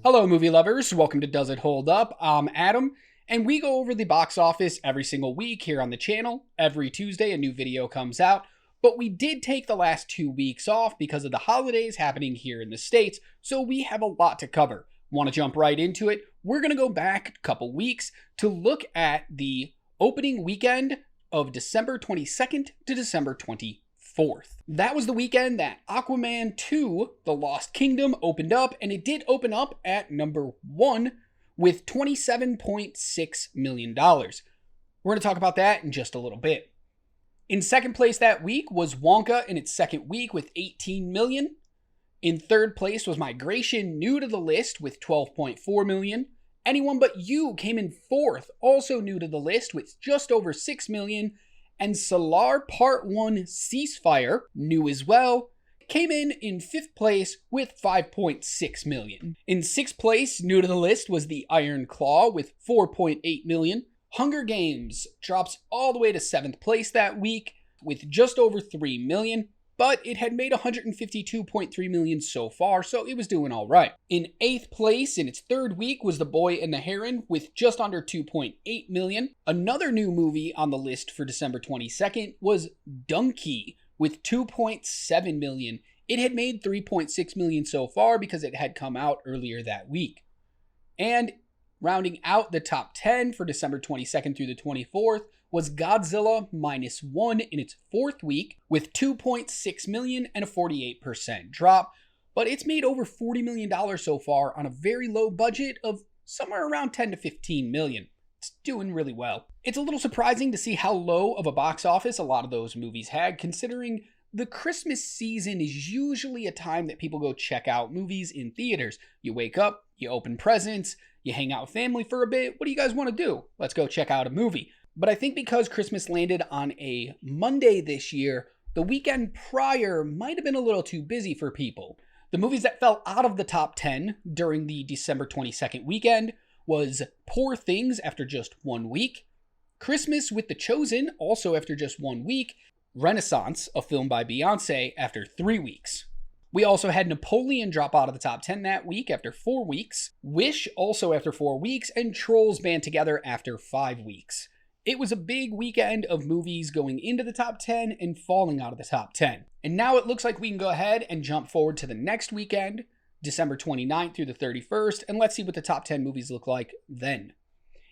Hello, movie lovers. Welcome to Does It Hold Up? I'm Adam, and we go over the box office every single week here on the channel. Every Tuesday, a new video comes out, but we did take the last 2 weeks off because of the holidays happening here in the States, so we have a lot to cover. Want to jump right into it? We're going to go back a couple weeks to look at the opening weekend of December 22nd to December 24th. That was the weekend that Aquaman 2, The Lost Kingdom opened up, and it did open up at number 1 with $27.6 million. We're going to talk about that in just a little bit. In second place that week was Wonka in its second week with $18 million. In third place was Migration, new to the list with $12.4 million. Anyone But You came in fourth, also new to the list with just over $6 million. And Solar Part 1 Ceasefire, new as well, came in fifth place with $5.6 million. In sixth place, new to the list, was The Iron Claw with $4.8 million. Hunger Games drops all the way to seventh place that week with just over $3 million, but it had made $152.3 million so far, so it was doing all right. In eighth place, in its third week, was The Boy and the Heron with just under $2.8 million. Another new movie on the list for December 22nd was Donkey with $2.7 million. It had made $3.6 million so far because it had come out earlier that week. And rounding out the top 10 for December 22nd through the 24th was Godzilla Minus One in its fourth week with $2.6 million and a 48% drop, but it's made over $40 million so far on a very low budget of somewhere around $10 to $15 million. It's doing really well. It's a little surprising to see how low of a box office a lot of those movies had, considering the Christmas season is usually a time that people go check out movies in theaters. You wake up, you open presents, you hang out with family for a bit. What do you guys want to do? Let's go check out a movie. But I think because Christmas landed on a Monday this year, the weekend prior might have been a little too busy for people. The movies that fell out of the top 10 during the December 22nd weekend was Poor Things after just 1 week, Christmas with the Chosen also after just 1 week, Renaissance, a film by Beyonce, after 3 weeks. We also had Napoleon drop out of the top 10 that week after 4 weeks, Wish also after 4 weeks, and Trolls Band Together after 5 weeks. It was a big weekend of movies going into the top 10 and falling out of the top 10. And now it looks like we can go ahead and jump forward to the next weekend, December 29th through the 31st, and let's see what the top 10 movies look like then.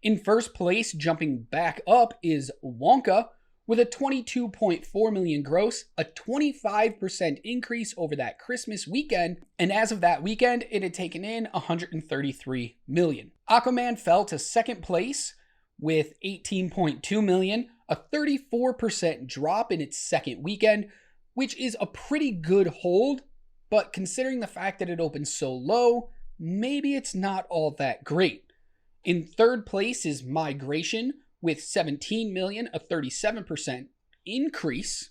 In first place, jumping back up, is Wonka with a $22.4 million gross, a 25% increase over that Christmas weekend, and as of that weekend, it had taken in $133 million. Aquaman fell to second place with $18.2 million, a 34% drop in its second weekend, which is a pretty good hold, but considering the fact that it opened so low, maybe it's not all that great. In third place is Migration with $17 million, a 37% increase.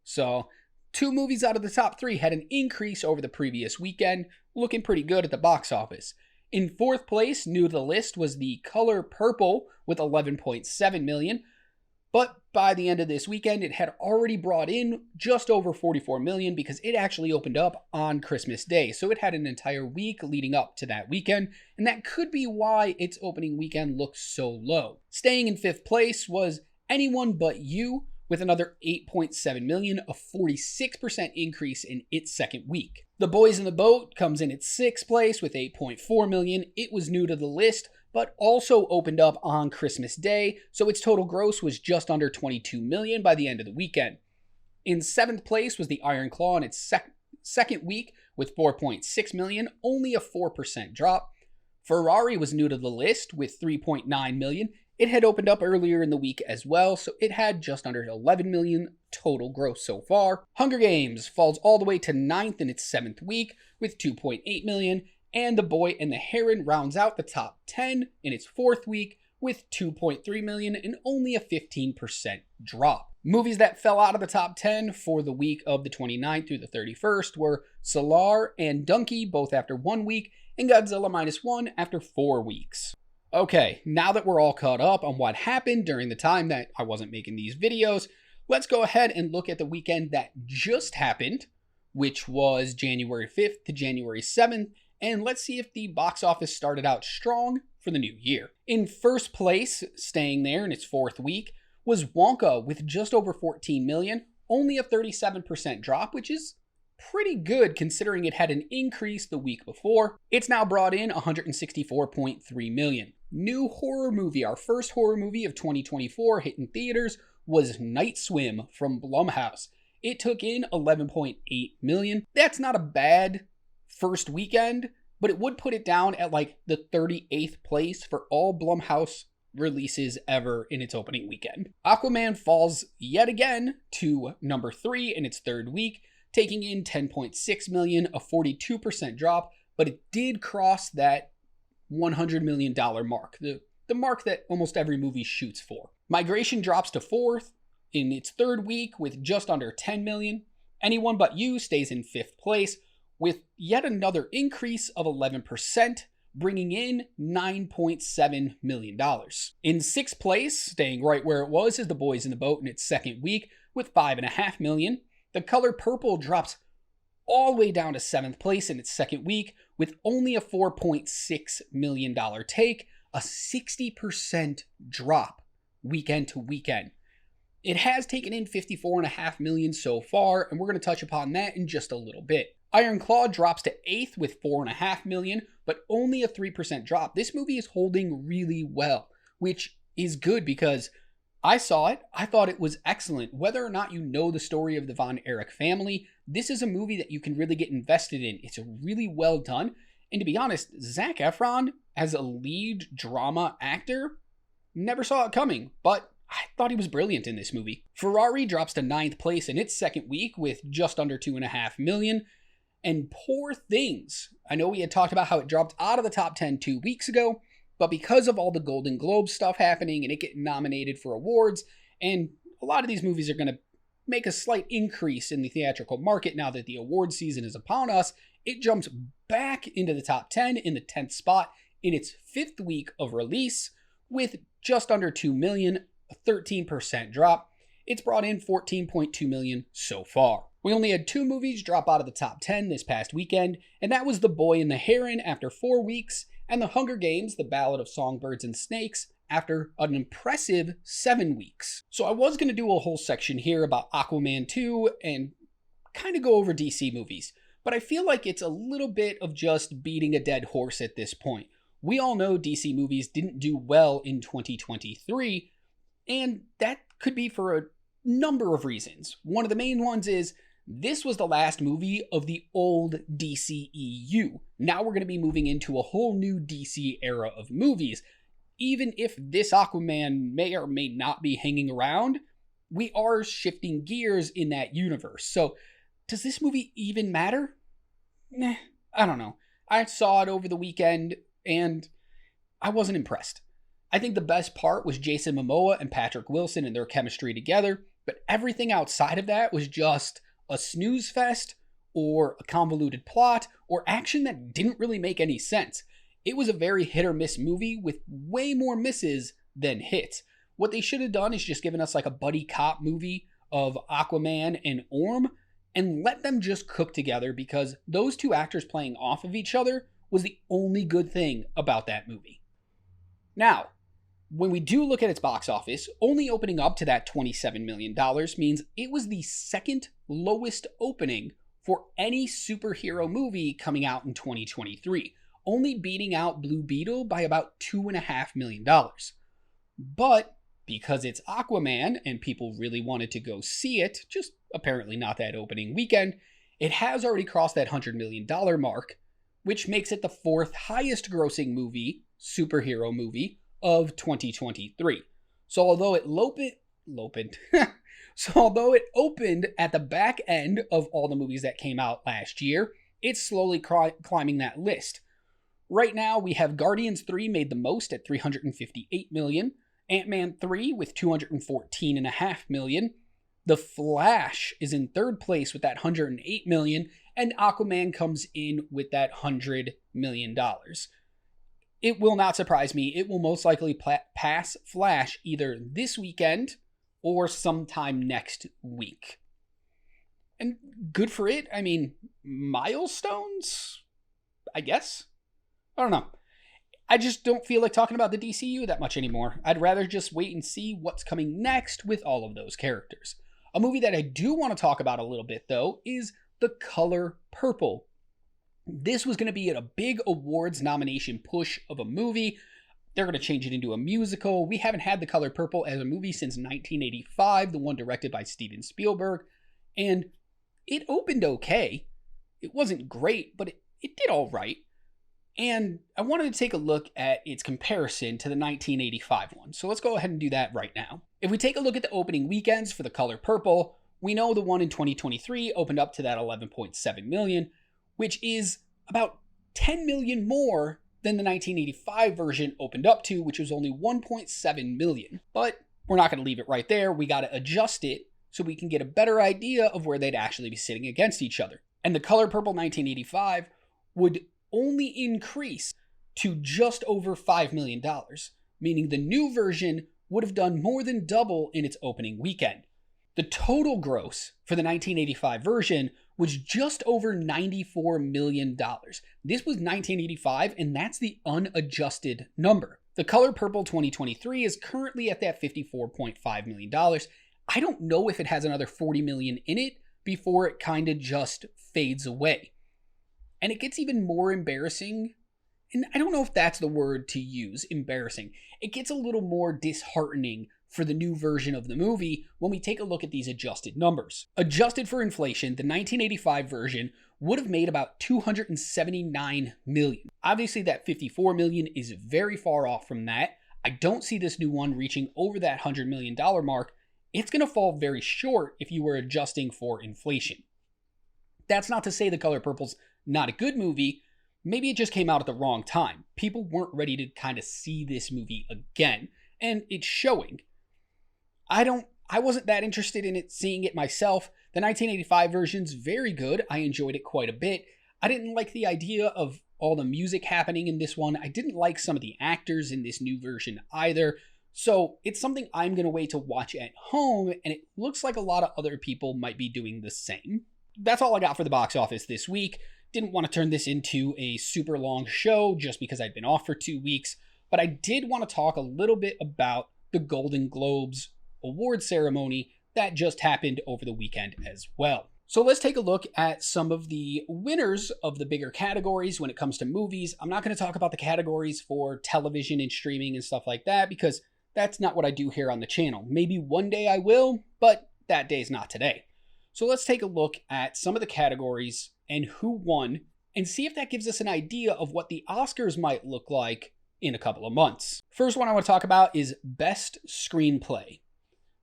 So 2 movies out of the top 3 had an increase over the previous weekend, looking pretty good at the box office. In fourth place, new to the list, was The Color Purple with $11.7 million. But by the end of this weekend, it had already brought in just over $44 million because it actually opened up on Christmas Day. So it had an entire week leading up to that weekend, and that could be why its opening weekend looked so low. Staying in fifth place was Anyone But You with another $8.7 million, a 46% increase in its second week. The Boys in the Boat comes in at sixth place with $8.4 million. It was new to the list, but also opened up on Christmas Day, so its total gross was just under $22 million by the end of the weekend. In seventh place was The Iron Claw in its second week with $4.6 million, only a 4% drop. Ferrari was new to the list with $3.9 million. It had opened up earlier in the week as well, so it had just under $11 million total gross so far. Hunger Games falls all the way to ninth in its seventh week with $2.8 million, and The Boy and the Heron rounds out the top 10 in its fourth week with $2.3 million and only a 15% drop. Movies that fell out of the top 10 for the week of the 29th through the 31st were Solar and Donkey, both after 1 week, and Godzilla Minus One after 4 weeks. Okay, now that we're all caught up on what happened during the time that I wasn't making these videos, let's go ahead and look at the weekend that just happened, which was January 5th to January 7th, and let's see if the box office started out strong for the new year. In first place, staying there in its fourth week, was Wonka with just over 14 million, only a 37% drop, which is pretty good considering it had an increase the week before. It's now brought in 164.3 million. New horror movie, our first horror movie of 2024 hitting theaters, was Night Swim from Blumhouse. It took in 11.8 million. That's not a bad first weekend, but it would put it down at like the 38th place for all Blumhouse releases ever in its opening weekend. Aquaman falls yet again to number 3 in its third week, taking in 10.6 million, a 42% drop, but it did cross that $100 million mark, the mark that almost every movie shoots for. Migration drops to 4th in its third week with just under 10 million. Anyone But You stays in 5th place with yet another increase of 11%, bringing in $9.7 million. In 6th place, staying right where it was, is The Boys in the Boat in its second week with $5.5 million. The Color Purple drops all the way down to 7th place in its second week with only a $4.6 million take, a 60% drop weekend to weekend. It has taken in $54.5 million so far, and we're going to touch upon that in just a little bit. Iron Claw drops to 8th with $4.5 million, but only a 3% drop. This movie is holding really well, which is good because I saw it. I thought it was excellent. Whether or not you know the story of the Von Erich family, this is a movie that you can really get invested in. It's really well done. And to be honest, Zac Efron as a lead drama actor, never saw it coming, but I thought he was brilliant in this movie. Ferrari drops to 9th place in its second week with just under 2.5 million. And Poor Things, I know we had talked about how it dropped out of the top 10 2 weeks ago, but because of all the Golden Globe stuff happening and it getting nominated for awards, and a lot of these movies are going to make a slight increase in the theatrical market now that the award season is upon us, it jumps back into the top 10 in the 10th spot in its 5th week of release with just under 2 million, a 13% drop. It's brought in 14.2 million so far. We only had 2 movies drop out of the top 10 this past weekend, and that was The Boy and the Heron after 4 weeks, and The Hunger Games, The Ballad of Songbirds and Snakes, after an impressive 7 weeks. So I was going to do a whole section here about Aquaman 2 and kind of go over DC movies, but I feel like it's a little bit of just beating a dead horse at this point. We all know DC movies didn't do well in 2023, and that could be for a number of reasons. One of the main ones is this was the last movie of the old DCEU. Now we're going to be moving into a whole new DC era of movies. Even if this Aquaman may or may not be hanging around, we are shifting gears in that universe. So, does this movie even matter? I don't know. I saw it over the weekend and I wasn't impressed. I think the best part was Jason Momoa and Patrick Wilson and their chemistry together, but everything outside of that was just a snooze fest or a convoluted plot or action that didn't really make any sense. It was a very hit or miss movie with way more misses than hits. What they should have done is just given us like a buddy cop movie of Aquaman and Orm and let them just cook together, because those two actors playing off of each other was the only good thing about that movie. Now, when we do look at its box office, only opening up to that $27 million means it was the second lowest opening for any superhero movie coming out in 2023, only beating out Blue Beetle by about $2.5 million. But because it's Aquaman and people really wanted to go see it, just apparently not that opening weekend, it has already crossed that $100 million mark, which makes it the 4th highest grossing superhero movie of 2023. So although it although it opened at the back end of all the movies that came out last year, it's slowly climbing that list. Right now, we have Guardians 3 made the most at $358 million, Ant-Man 3 with $214.5 million, The Flash is in 3rd place with that $108 million, and Aquaman comes in with that $100 million. It will not surprise me. It will most likely pass Flash either this weekend or sometime next week. And good for it. I mean, milestones? I guess? I don't know. I just don't feel like talking about the DCU that much anymore. I'd rather just wait and see what's coming next with all of those characters. A movie that I do want to talk about a little bit, though, is The Color Purple. This was going to be a big awards nomination push of a movie. They're going to change it into a musical. We haven't had The Color Purple as a movie since 1985, the one directed by Steven Spielberg. And it opened okay. It wasn't great, but it did all right. And I wanted to take a look at its comparison to the 1985 one. So let's go ahead and do that right now. If we take a look at the opening weekends for The Color Purple, we know the one in 2023 opened up to that 11.7 million, which is about 10 million more than the 1985 version opened up to, which was only 1.7 million. But we're not going to leave it right there. We got to adjust it so we can get a better idea of where they'd actually be sitting against each other. And The Color Purple 1985 would only increase to just over $5 million, meaning the new version would have done more than double in its opening weekend. The total gross for the 1985 version was just over $94 million. This was 1985, and that's the unadjusted number. The Color Purple 2023 is currently at that $54.5 million. I don't know if it has another $40 million in it before it kind of just fades away. And it gets even more embarrassing, and I don't know if that's the word to use, embarrassing. It gets a little more disheartening for the new version of the movie when we take a look at these adjusted numbers. Adjusted for inflation, the 1985 version would have made about $279 million. Obviously, that $54 million is very far off from that. I don't see this new one reaching over that $100 million mark. It's going to fall very short if you were adjusting for inflation. That's not to say The Color Purple's not a good movie. Maybe it just came out at the wrong time. People weren't ready to kind of see this movie again, and it's showing. I wasn't that interested in seeing it myself. The 1985 version's very good. I enjoyed it quite a bit. I didn't like the idea of all the music happening in this one. I didn't like some of the actors in this new version either. So it's something I'm going to wait to watch at home, and it looks like a lot of other people might be doing the same. That's all I got for the box office this week. Didn't want to turn this into a super long show just because I'd been off for 2 weeks, but I did want to talk a little bit about the Golden Globes award ceremony that just happened over the weekend as well. So let's take a look at some of the winners of the bigger categories when it comes to movies. I'm not going to talk about the categories for television and streaming and stuff like that because that's not what I do here on the channel. Maybe one day I will, but that day's not today. So let's take a look at some of the categories and who won and see if that gives us an idea of what the Oscars might look like in a couple of months. First one I want to talk about is Best Screenplay.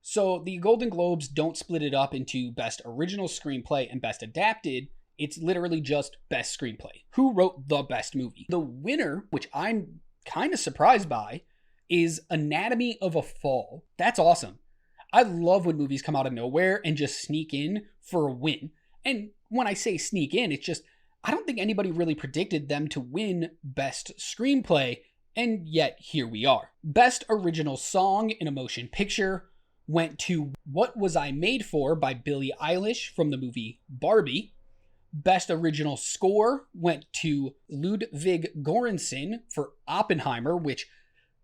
So the Golden Globes don't split it up into Best Original Screenplay and Best Adapted. It's literally just Best Screenplay. Who wrote the best movie? The winner, which I'm kind of surprised by, is Anatomy of a Fall. That's awesome. I love when movies come out of nowhere and just sneak in for a win. And when I say sneak in, it's just, I don't think anybody really predicted them to win Best Screenplay, and yet here we are. Best Original Song in a Motion Picture went to What Was I Made For by Billie Eilish from the movie Barbie. Best Original Score went to Ludwig Göransson for Oppenheimer, which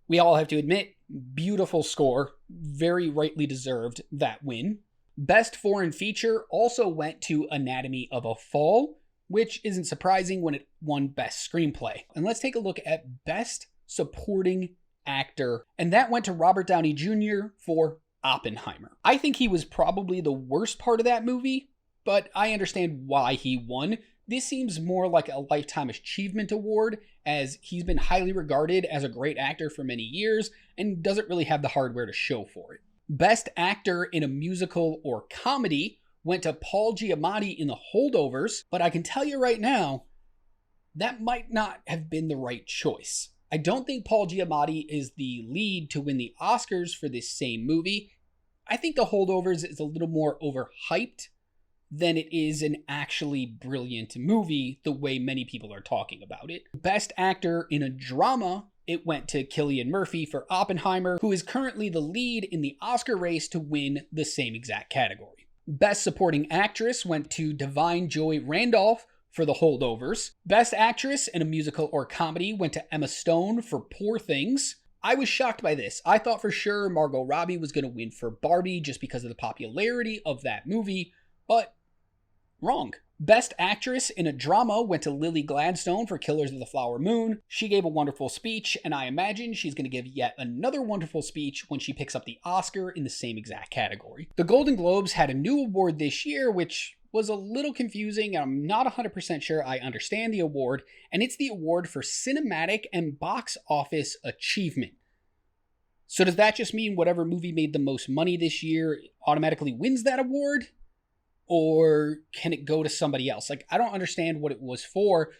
we all have to admit, beautiful score, very rightly deserved that win. Best Foreign Feature also went to Anatomy of a Fall, which isn't surprising when it won Best Screenplay. And let's take a look at Best Supporting Actor, and that went to Robert Downey Jr. for Oppenheimer. I think he was probably the worst part of that movie, but I understand why he won. This seems more like a Lifetime Achievement Award, as he's been highly regarded as a great actor for many years and doesn't really have the hardware to show for it. Best Actor in a Musical or Comedy went to Paul Giamatti in The Holdovers, but I can tell you right now, that might not have been the right choice. I don't think Paul Giamatti is the lead to win the Oscars for this same movie. I think The Holdovers is a little more overhyped than it is an actually brilliant movie, the way many people are talking about it. Best Actor in a Drama, it went to Cillian Murphy for Oppenheimer, who is currently the lead in the Oscar race to win the same exact category. Best Supporting Actress went to Divine Joy Randolph for The Holdovers. Best Actress in a Musical or Comedy went to Emma Stone for Poor Things. I was shocked by this. I thought for sure Margot Robbie was going to win for Barbie just because of the popularity of that movie, but wrong. Best Actress in a Drama went to Lily Gladstone for Killers of the Flower Moon. She gave a wonderful speech, and I imagine she's going to give yet another wonderful speech when she picks up the Oscar in the same exact category. The Golden Globes had a new award this year, which was a little confusing, and I'm not 100% sure I understand the award, and it's the award for Cinematic and Box Office Achievement. So does that just mean whatever movie made the most money this year automatically wins that award? Or can it go to somebody else? Like, I don't understand what it was for,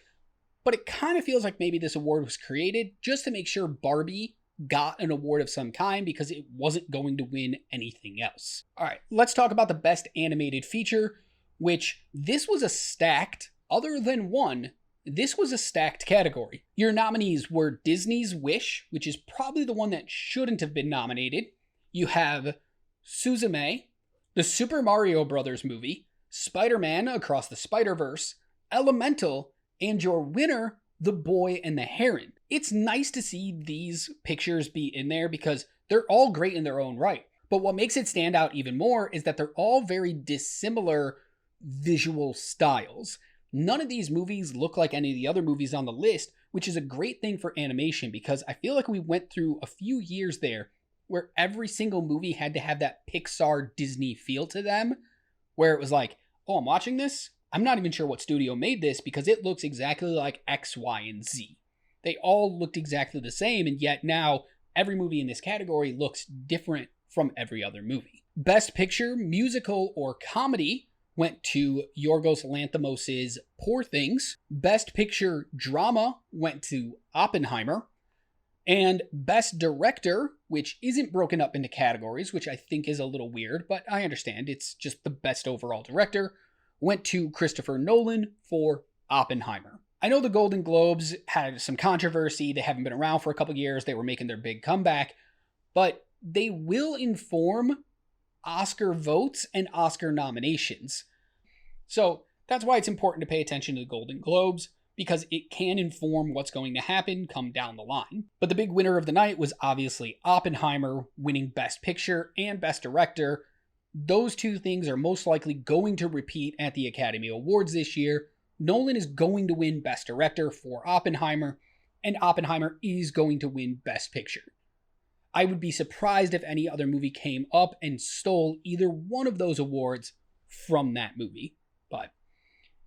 but it kind of feels like maybe this award was created just to make sure Barbie got an award of some kind because it wasn't going to win anything else. All right, let's talk about the Best Animated Feature, which this was a stacked, other than one, this was a stacked category. Your nominees were Disney's Wish, which is probably the one that shouldn't have been nominated. You have Suzume, the Super Mario Bros. Movie, Spider-Man Across the Spider-Verse, Elemental, and your winner, The Boy and the Heron. It's nice to see these pictures be in there because they're all great in their own right. But what makes it stand out even more is that they're all very dissimilar visual styles. None of these movies look like any of the other movies on the list, which is a great thing for animation because I feel like we went through a few years there where every single movie had to have that Pixar Disney feel to them, where it was like, oh, I'm watching this? I'm not even sure what studio made this because it looks exactly like X, Y, and Z. They all looked exactly the same, and yet now every movie in this category looks different from every other movie. Best Picture, Musical, or Comedy went to Yorgos Lanthimos' Poor Things. Best Picture Drama went to Oppenheimer. And Best Director, which isn't broken up into categories, which I think is a little weird, but I understand, it's just the best overall director, went to Christopher Nolan for Oppenheimer. I know the Golden Globes had some controversy. They haven't been around for a couple years. They were making their big comeback, but they will inform Oscar votes and Oscar nominations. So that's why it's important to pay attention to the Golden Globes, because it can inform what's going to happen come down the line. But the big winner of the night was obviously Oppenheimer, winning Best Picture and Best Director. Those two things are most likely going to repeat at the Academy Awards this year. Nolan is going to win Best Director for Oppenheimer, and Oppenheimer is going to win Best Picture. I would be surprised if any other movie came up and stole either one of those awards from that movie. But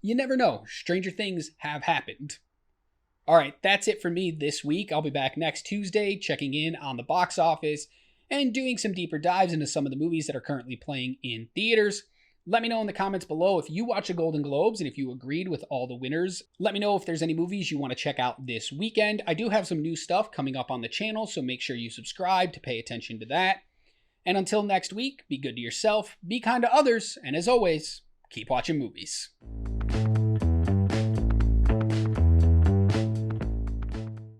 you never know. Stranger things have happened. All right, that's it for me this week. I'll be back next Tuesday checking in on the box office and doing some deeper dives into some of the movies that are currently playing in theaters. Let me know in the comments below if you watch the Golden Globes and if you agreed with all the winners. Let me know if there's any movies you want to check out this weekend. I do have some new stuff coming up on the channel, so make sure you subscribe to pay attention to that. And until next week, be good to yourself, be kind to others, and as always, keep watching movies.